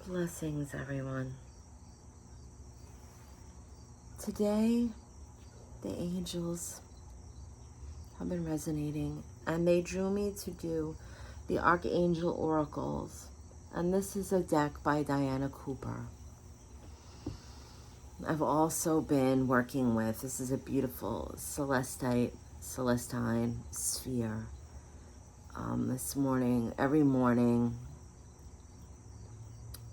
Blessings, everyone. Today, the angels have been resonating, and they drew me to do the Archangel Oracles. And this is a deck by Diana Cooper. I've also been working with, this is a beautiful celestine sphere. This morning, every morning,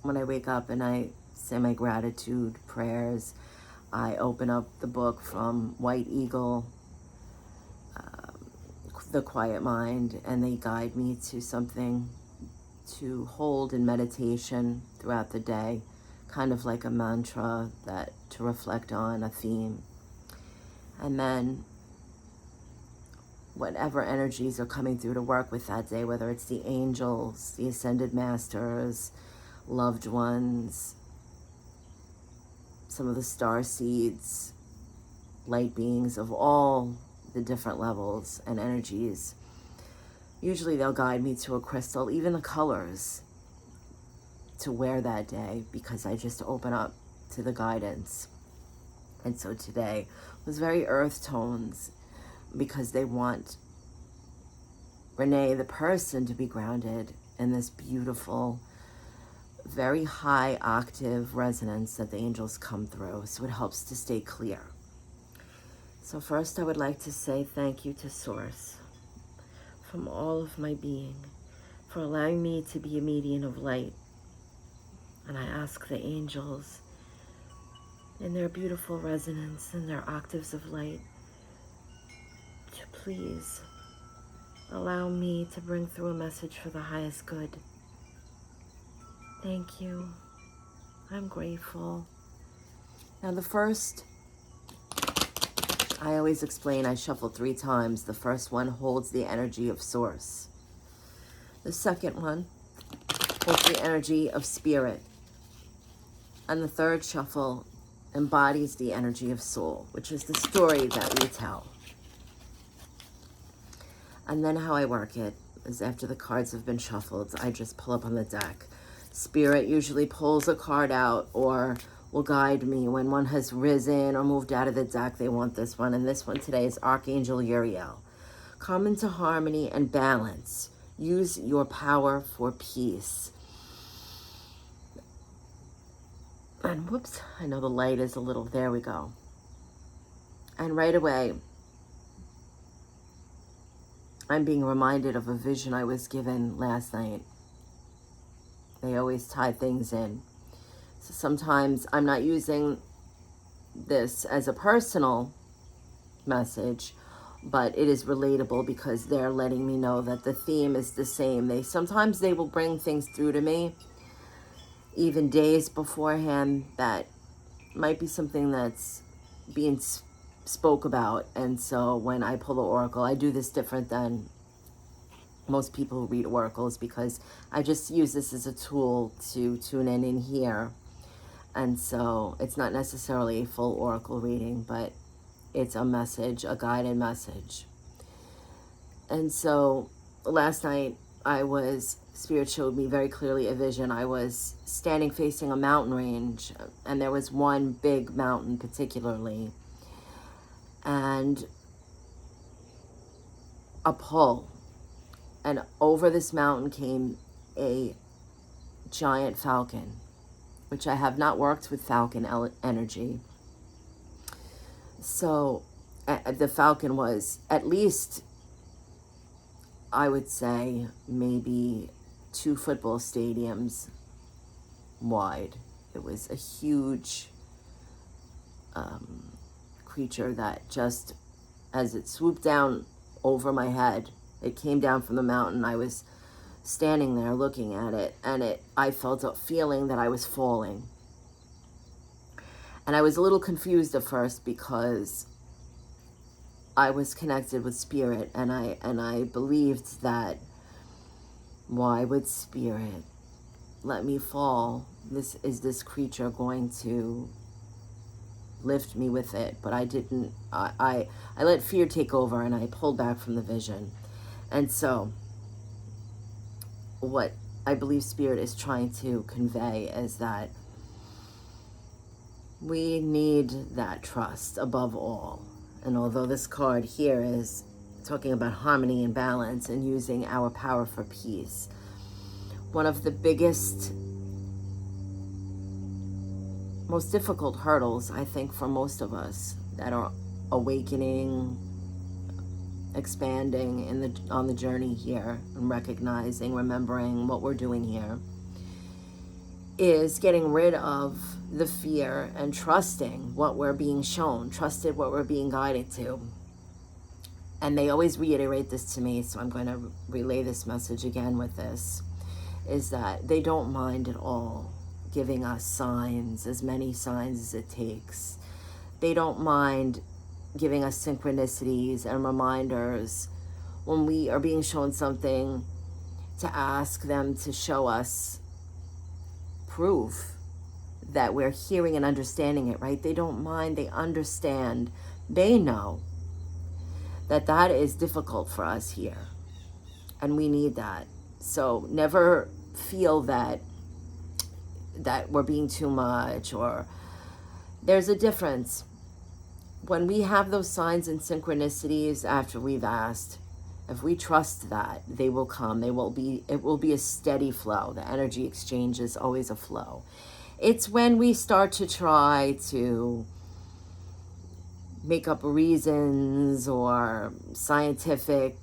when I wake up and I say my gratitude prayers, I open up the book from White Eagle, The Quiet Mind, and they guide me to something to hold in meditation throughout the day, kind of like a mantra that to reflect on a theme. And then whatever energies are coming through to work with that day, whether it's the angels, the ascended masters, loved ones, some of the star seeds, light beings of all the different levels and energies. Usually they'll guide me to a crystal, even the colors to wear that day, because I just open up to the guidance. And so today was very earth tones, because they want Renee, the person, to be grounded in this beautiful, very high octave resonance that the angels come through. So it helps to stay clear. So first I would like to say thank you to Source from all of my being for allowing me to be a medium of light. And I ask the angels in their beautiful resonance and their octaves of light to please allow me to bring through a message for the highest good. Thank you. I'm grateful. Now the first, I always explain, I shuffle 3 times. The first one holds the energy of Source. The second one holds the energy of Spirit. And the third shuffle embodies the energy of Soul, which is the story that we tell. And then how I work it is after the cards have been shuffled, I just pull up on the deck. Spirit usually pulls a card out or will guide me when one has risen or moved out of the deck. They want this one. And this one today is Archangel Uriel. Come into harmony and balance. Use your power for peace. And whoops, I know the light is a little, there we go. And right away, I'm being reminded of a vision I was given last night. They always tie things in. So sometimes I'm not using this as a personal message, but it is relatable because they're letting me know that the theme is the same. Sometimes they will bring things through to me, even days beforehand, that might be something that's being spoke about. And so when I pull the oracle, I do this different than most people who read oracles, because I just use this as a tool to tune in here. And so it's not necessarily a full oracle reading, but it's a message, a guided message. And so last night Spirit showed me very clearly a vision. I was standing facing a mountain range, and there was one big mountain particularly, and a pull. And over this mountain came a giant falcon, which I have not worked with falcon energy. So the falcon was at least, I would say, maybe 2 football stadiums wide. It was a huge creature that just, as it swooped down over my head, it came down from the mountain. I was standing there looking at it, and I felt a feeling that I was falling. And I was a little confused at first because I was connected with Spirit, and I believed that, why would Spirit let me fall? Is this creature going to lift me with it? But I didn't. I let fear take over, and I pulled back from the vision. And so what I believe Spirit is trying to convey is that we need that trust above all. And although this card here is talking about harmony and balance and using our power for peace, one of the biggest, most difficult hurdles, I think, for most of us that are awakening, expanding on the journey here, and recognizing, remembering what we're doing here, is getting rid of the fear and trusting what we're being shown, trusted what we're being guided to. And they always reiterate this to me, so I'm going to relay this message again with this, is that they don't mind at all giving us signs, as many signs as it takes. They don't mind giving us synchronicities and reminders when we are being shown something, to ask them to show us proof that we're hearing and understanding it, right? They don't mind, they understand, they know that that is difficult for us here, and we need that. So never feel that we're being too much, or there's a difference. When we have those signs and synchronicities after we've asked, if we trust that, they will come. It will be a steady flow. The energy exchange is always a flow. It's when we start to try to make up reasons or scientific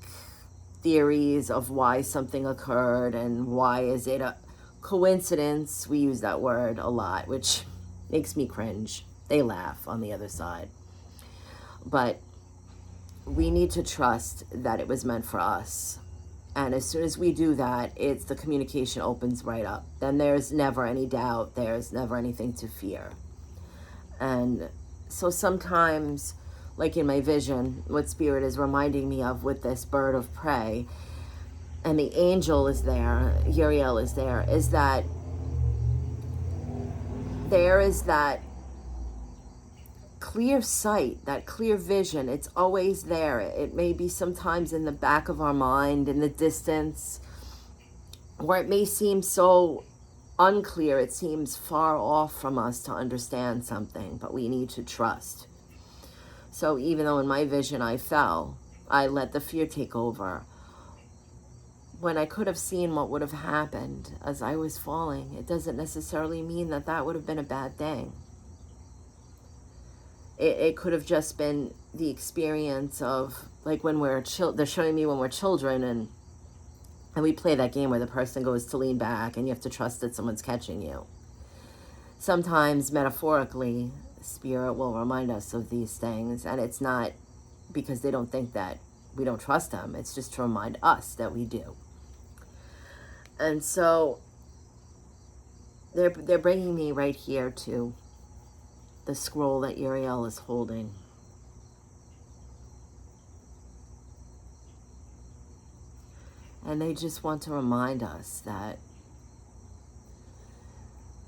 theories of why something occurred and why is it a coincidence. We use that word a lot, which makes me cringe. They laugh on the other side. But we need to trust that it was meant for us. And as soon as we do that, it's the communication opens right up. Then there's never any doubt. There's never anything to fear. And so sometimes, like in my vision, what Spirit is reminding me of with this bird of prey, and the angel is there, Uriel is there, is that there is that clear sight, that clear vision. It's always there. It may be sometimes in the back of our mind, in the distance, where it may seem so unclear, it seems far off from us to understand something, but we need to trust. So even though in my vision I fell, I let the fear take over. When I could have seen what would have happened as I was falling, it doesn't necessarily mean that that would have been a bad thing. It could have just been the experience of, like when we're they're showing me when we're children, and we play that game where the person goes to lean back and you have to trust that someone's catching you. Sometimes metaphorically, Spirit will remind us of these things, and it's not because they don't think that we don't trust them. It's just to remind us that we do. And so they're bringing me right here to the scroll that Uriel is holding. And they just want to remind us that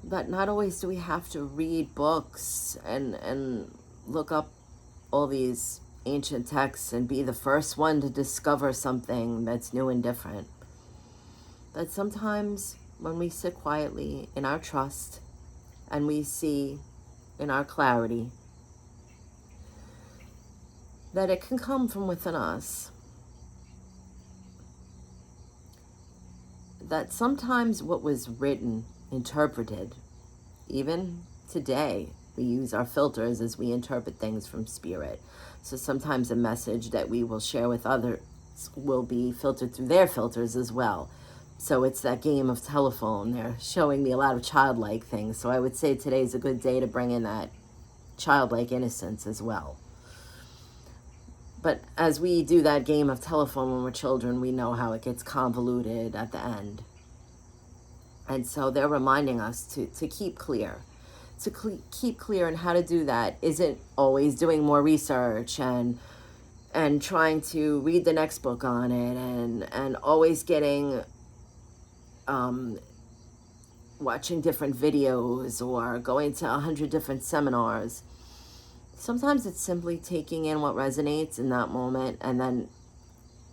not always do we have to read books and look up all these ancient texts and be the first one to discover something that's new and different. But sometimes when we sit quietly in our trust and we see in our clarity that it can come from within us, that sometimes what was written, interpreted, even today, we use our filters as we interpret things from Spirit. So sometimes a message that we will share with others will be filtered through their filters as well. So it's that game of telephone. They're showing me a lot of childlike things. So I would say today's a good day to bring in that childlike innocence as well. But as we do that game of telephone when we're children, we know how it gets convoluted at the end. And so they're reminding us to keep clear. Keep clear, and how to do that isn't always doing more research and trying to read the next book on it and always getting watching different videos or going to 100 different seminars. Sometimes it's simply taking in what resonates in that moment and then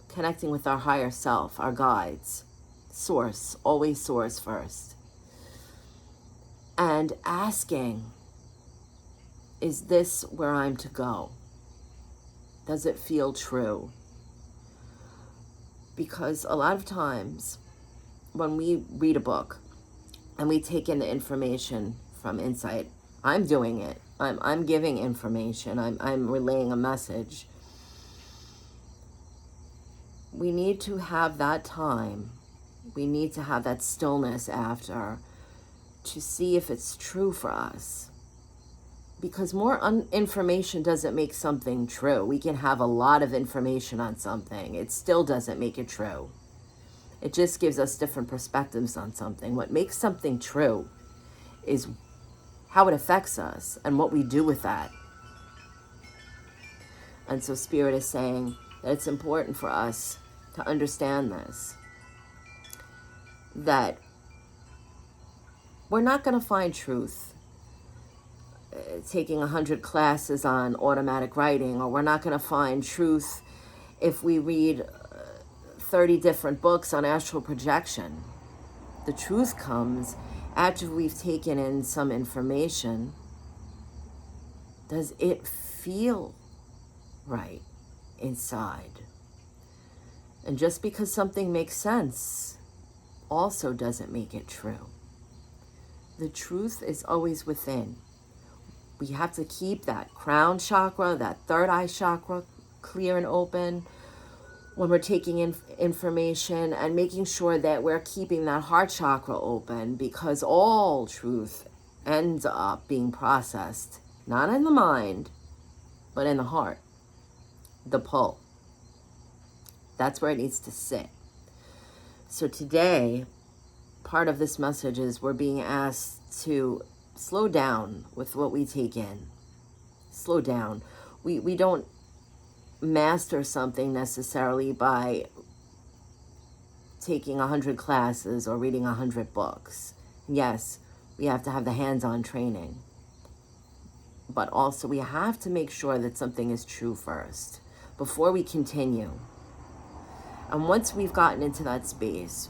connecting with our higher self, our guides, Source, always source first. And asking, is this where I'm to go? Does it feel true? Because a lot of times when we read a book and we take in the information from inside, I'm doing it. I'm giving information. I'm relaying a message. We need to have that time. We need to have that stillness after to see if it's true for us. Because more information doesn't make something true. We can have a lot of information on something. It still doesn't make it true. It just gives us different perspectives on something. What makes something true is how it affects us and what we do with that. And so Spirit is saying that it's important for us to understand this. That we're not going to find truth taking 100 classes on automatic writing, or we're not going to find truth if we read 30 different books on astral projection. The truth comes after we've taken in some information. Does it feel right inside? And just because something makes sense also doesn't make it true. The truth is always within. We have to keep that crown chakra, that third eye chakra clear and open when we're taking in information, and making sure that we're keeping that heart chakra open, because all truth ends up being processed, not in the mind, but in the heart, the pull. That's where it needs to sit. So today, part of this message is we're being asked to slow down with what we take in. Slow down. We don't master something necessarily by taking 100 classes or reading 100 books. Yes, we have to have the hands-on training. But also we have to make sure that something is true first before we continue. And once we've gotten into that space,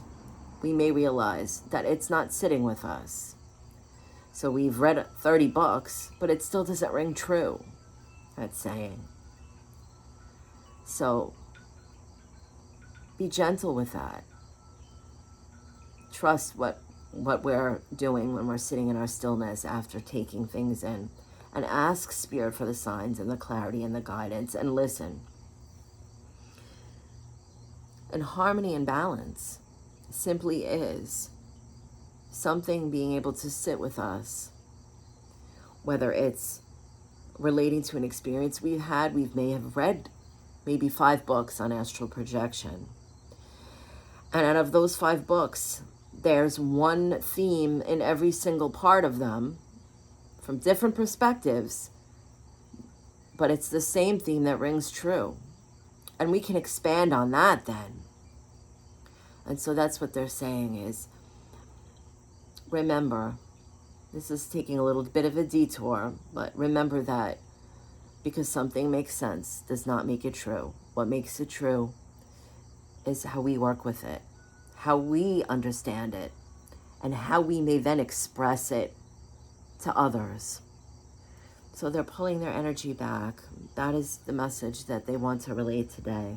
we may realize that it's not sitting with us. So we've read 30 books, but it still doesn't ring true, that saying. So be gentle with that. Trust what we're doing when we're sitting in our stillness after taking things in. And ask Spirit for the signs and the clarity and the guidance, and listen. And harmony and balance simply is something being able to sit with us, whether it's relating to an experience we've had. We may have read maybe 5 books on astral projection. And out of those 5 books, there's one theme in every single part of them from different perspectives, but it's the same theme that rings true. And we can expand on that then. And so that's what they're saying is, remember, this is taking a little bit of a detour, but remember that because something makes sense does not make it true. What makes it true is how we work with it, how we understand it, and how we may then express it to others. So they're pulling their energy back. That is the message that they want to relay today.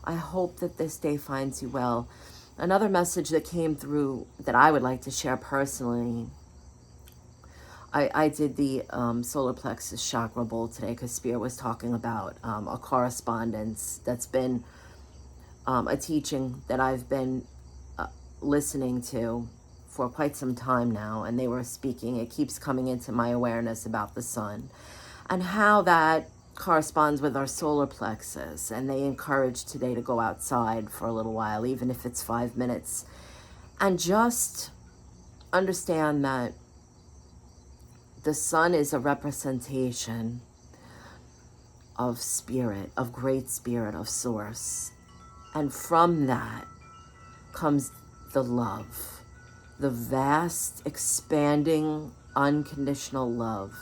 I hope that this day finds you well. Another message that came through that I would like to share personally, I did the solar plexus chakra bowl today because Spirit was talking about a correspondence that's been a teaching that I've been listening to for quite some time now, and they were speaking, it keeps coming into my awareness about the sun and how that corresponds with our solar plexus. And they encouraged today to go outside for a little while, even if it's 5 minutes, and just understand that the sun is a representation of spirit, of great spirit, of source. And from that comes the love, the vast, expanding, unconditional love.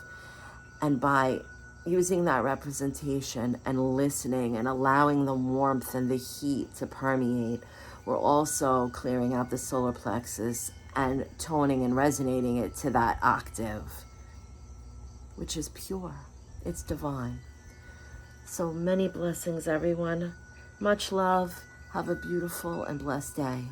And by using that representation and listening and allowing the warmth and the heat to permeate, we're also clearing out the solar plexus and toning and resonating it to that octave, which is pure. It's divine. So many blessings, everyone. Much love. Have a beautiful and blessed day.